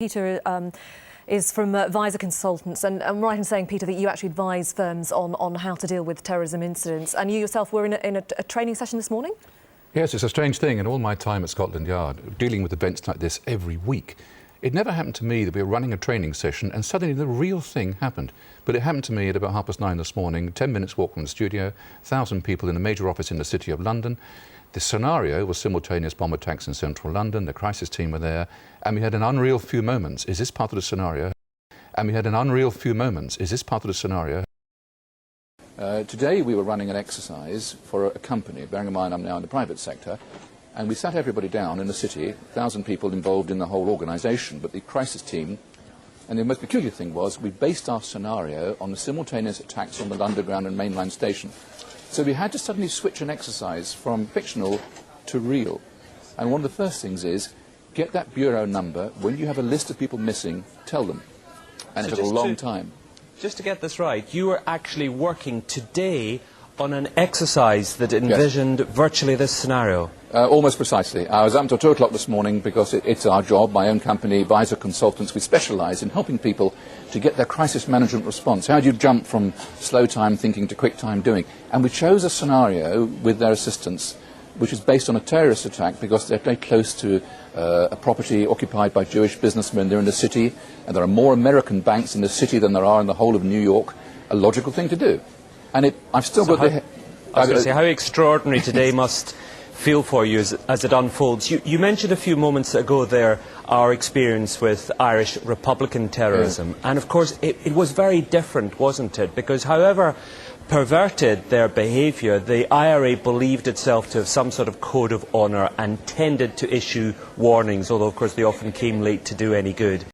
Peter is from Visor Consultants, and I'm right in saying, Peter, that you actually advise firms on how to deal with terrorism incidents, and you yourself were in a training session this morning? Yes, it's a strange thing. In all my time at Scotland Yard, dealing with events like this every week, it never happened to me that we were running a training session and suddenly the real thing happened. But it happened to me at about 9:30 this morning, 10 minutes walk from the studio, 1,000 people in a major office in the City of London. The scenario was simultaneous bomb attacks in central London. The crisis team were there, and we had an unreal few moments. Is this part of the scenario? And we had an unreal few moments. Is this part of the scenario? Today we were running an exercise for a company, bearing in mind I'm now in the private sector, and we sat everybody down in the city, 1,000 people involved in the whole organisation, but the crisis team, and the most peculiar thing was we based our scenario on the simultaneous attacks on the Underground and mainline station. So we had to suddenly switch an exercise from fictional to real. And one of the first things is, get that bureau number. When you have a list of people missing, tell them. And it took a long time. Just to get this right, you were actually working today on an exercise that envisioned virtually this scenario. Almost precisely. I was up until 2 o'clock this morning because it's our job, my own company, Visor Consultants. We specialise in helping people to get their crisis management response. How do you jump from slow time thinking to quick time doing? And we chose a scenario with their assistance which is based on a terrorist attack because they're very close to a property occupied by Jewish businessmen. They're in the city, and there are more American banks in the city than there are in the whole of New York. A logical thing to do. And I've still got the... I was going to say, how extraordinary today must feel for you as it unfolds. You mentioned a few moments ago there our experience with Irish Republican terrorism. And of course it was very different, wasn't it? Because however perverted their behaviour, the IRA believed itself to have some sort of code of honour and tended to issue warnings, although of course they often came late to do any good.